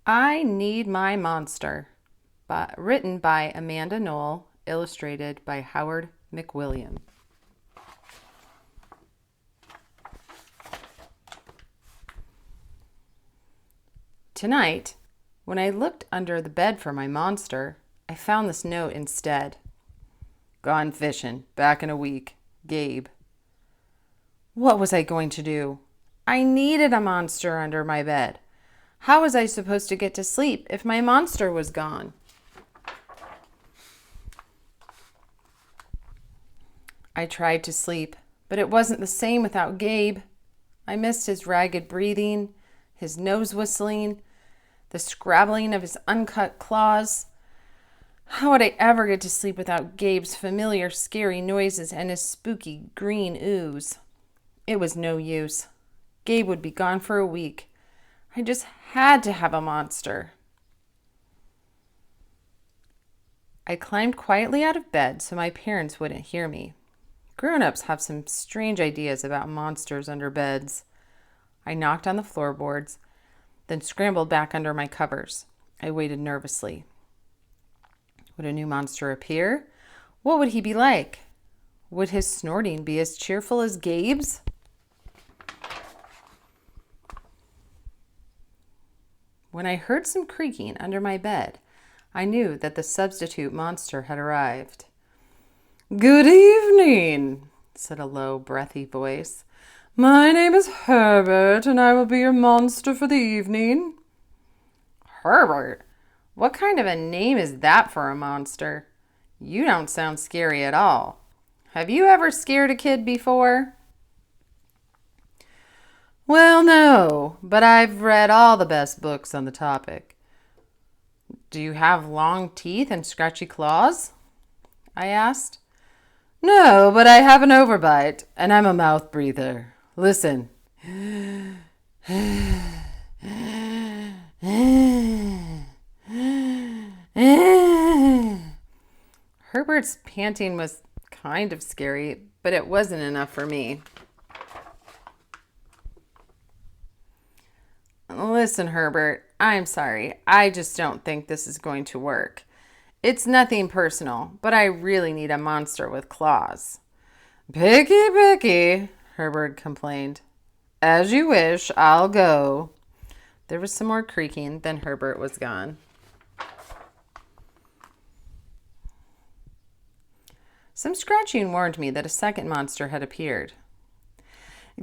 I Need My Monster, written by Amanda Noll, illustrated by Howard McWilliam. Tonight, when I looked under the bed for my monster, I found this note instead. Gone fishing, back in a week. Gabe. What was I going to do? I needed a monster under my bed. How was I supposed to get to sleep if my monster was gone? I tried to sleep, but it wasn't the same without Gabe. I missed his ragged breathing, his nose whistling, the scrabbling of his uncut claws. How would I ever get to sleep without Gabe's familiar, scary noises and his spooky green ooze? It was no use. Gabe would be gone for a week. I just had to have a monster. I climbed quietly out of bed so my parents wouldn't hear me. Grown-ups have some strange ideas about monsters under beds. I knocked on the floorboards, then scrambled back under my covers. I waited nervously. Would a new monster appear? What would he be like? Would his snorting be as cheerful as Gabe's? When I heard some creaking under my bed, I knew that the substitute monster had arrived. "Good evening," said a low, breathy voice. "My name is Herbert, and I will be your monster for the evening." Herbert? What kind of a name is that for a monster? You don't sound scary at all. Have you ever scared a kid before? Well, no, but I've read all the best books on the topic. Do you have long teeth and scratchy claws? I asked. No, but I have an overbite, and I'm a mouth breather. Listen. Herbert's panting was kind of scary, but it wasn't enough for me. Listen, Herbert, I'm sorry. I just don't think this is going to work. It's nothing personal, but I really need a monster with claws. Picky, Herbert complained. As you wish, I'll go. There was some more creaking, then Herbert was gone. Some scratching warned me that a second monster had appeared.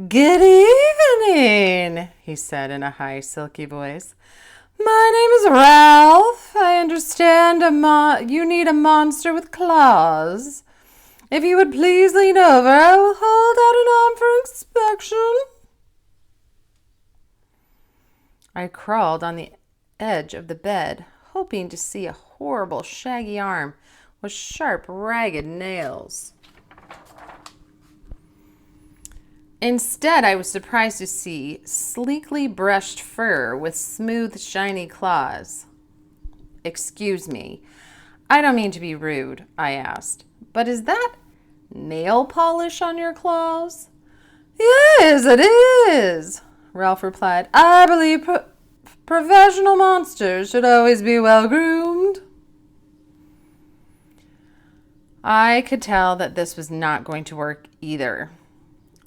Good evening, he said in a high, silky voice. My name is Ralph. I understand you need a monster with claws. If you would please lean over, I will hold out an arm for inspection. I crawled on the edge of the bed, hoping to see a horrible, shaggy arm with sharp, ragged nails. Instead, I was surprised to see sleekly brushed fur with smooth, shiny claws. Excuse me, I don't mean to be rude, I asked, but is that nail polish on your claws? Yes, it is, Ralph replied. I believe professional monsters should always be well groomed. I could tell that this was not going to work either.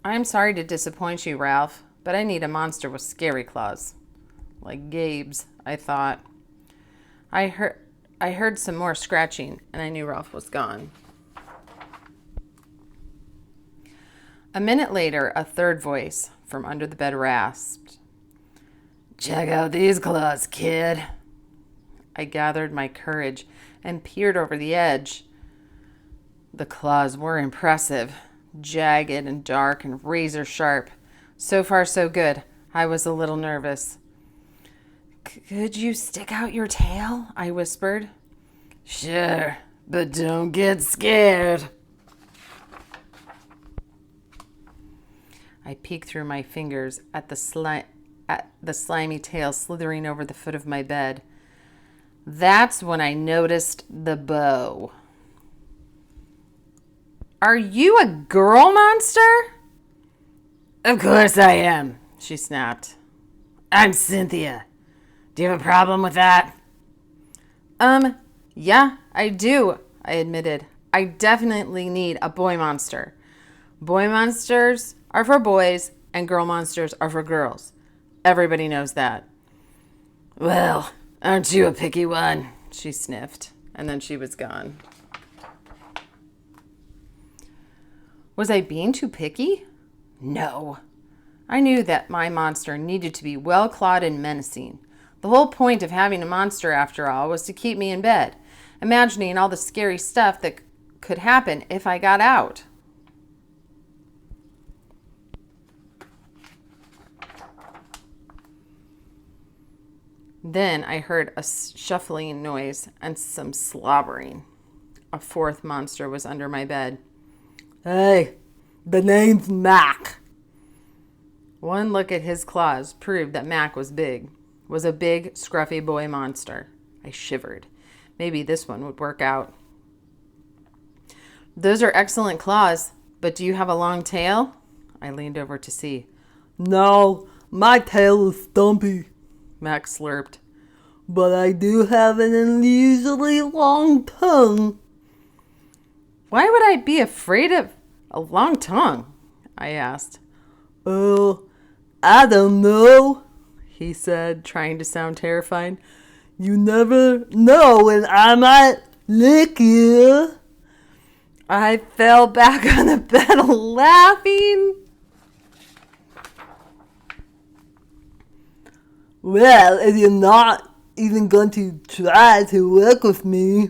I'm sorry to disappoint you, Ralph, but I need a monster with scary claws. Like Gabe's, I thought. I heard some more scratching, and I knew Ralph was gone. A minute later, a third voice from under the bed rasped. Check out these claws, kid. I gathered my courage and peered over the edge. The claws were impressive. Jagged and dark and razor sharp. So far, so good. I was a little nervous. Could you stick out your tail? I whispered. Sure, but don't get scared. I peeked through my fingers at the slimy tail slithering over the foot of my bed. That's when I noticed the bow. Are you a girl monster? Of course I am, she snapped. I'm Cynthia. Do you have a problem with that? Yeah, I do, I admitted. I definitely need a boy monster. Boy monsters are for boys and girl monsters are for girls. Everybody knows that. Well, aren't you a picky one? She sniffed, and then she was gone. Was I being too picky? No. I knew that my monster needed to be well-clawed and menacing. The whole point of having a monster, after all, was to keep me in bed, imagining all the scary stuff that could happen if I got out. Then I heard a shuffling noise and some slobbering. A fourth monster was under my bed. Hey, the name's Mac. One look at his claws proved that Mac was a big, scruffy boy monster. I shivered. Maybe this one would work out. Those are excellent claws, but do you have a long tail? I leaned over to see. No, my tail is stumpy, Mac slurped. But I do have an unusually long tongue. Why would I be afraid of a long tongue? I asked. Oh, I don't know, he said, trying to sound terrified. You never know when I might lick you. I fell back on the bed laughing. Well, if you're not even going to try to work with me,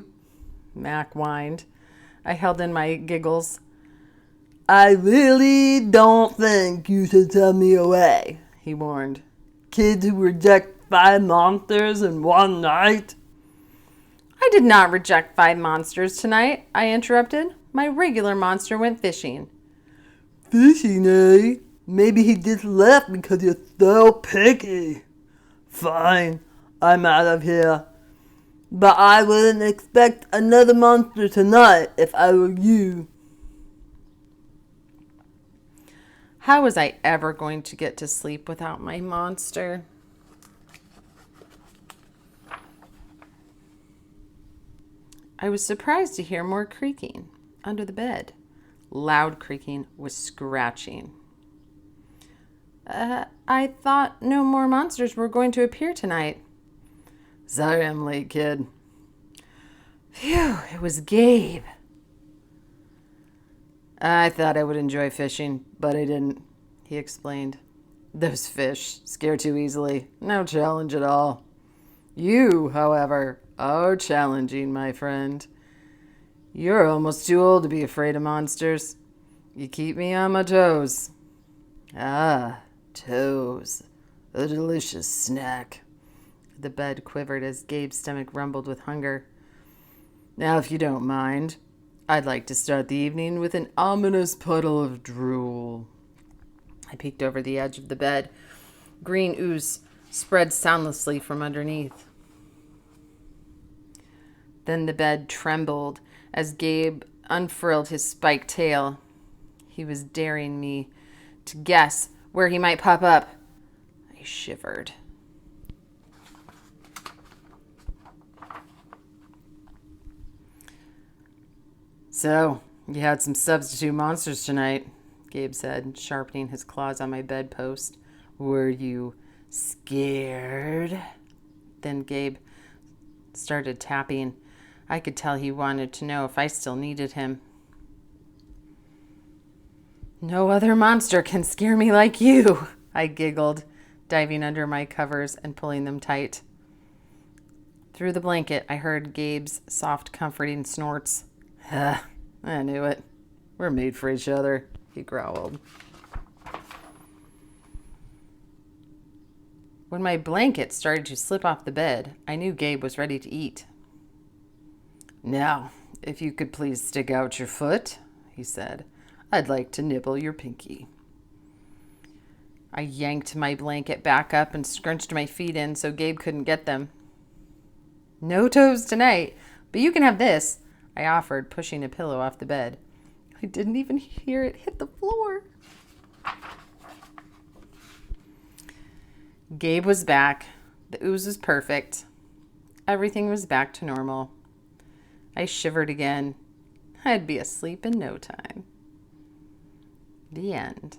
Mac whined. I held in my giggles. I really don't think you should send me away, he warned. Kids who reject 5 monsters in one night. I did not reject 5 monsters tonight, I interrupted. My regular monster went fishing. Fishing, eh? Maybe he just left because you're so picky. Fine, I'm out of here. But I wouldn't expect another monster tonight if I were you. How was I ever going to get to sleep without my monster? I was surprised to hear more creaking under the bed. Loud creaking with scratching. I thought no more monsters were going to appear tonight. Sorry I'm late, kid. Phew, it was Gabe. I thought I would enjoy fishing, but I didn't, he explained. Those fish scare too easily. No challenge at all. You, however, are challenging, my friend. You're almost too old to be afraid of monsters. You keep me on my toes. Ah, toes. A delicious snack. The bed quivered as Gabe's stomach rumbled with hunger. Now, if you don't mind, I'd like to start the evening with an ominous puddle of drool. I peeked over the edge of the bed. Green ooze spread soundlessly from underneath. Then the bed trembled as Gabe unfurled his spiked tail. He was daring me to guess where he might pop up. I shivered. So, you had some substitute monsters tonight, Gabe said, sharpening his claws on my bedpost. Were you scared? Then Gabe started tapping. I could tell he wanted to know if I still needed him. No other monster can scare me like you, I giggled, diving under my covers and pulling them tight. Through the blanket, I heard Gabe's soft, comforting snorts. I knew it. We're made for each other, he growled. When my blanket started to slip off the bed, I knew Gabe was ready to eat. Now, if you could please stick out your foot, he said. I'd like to nibble your pinky. I yanked my blanket back up and scrunched my feet in so Gabe couldn't get them. No toes tonight, but you can have this, I offered, pushing a pillow off the bed. I didn't even hear it hit the floor. Gabe was back, The ooze was perfect. Everything was back to normal. I shivered again. I'd be asleep in no time. The end.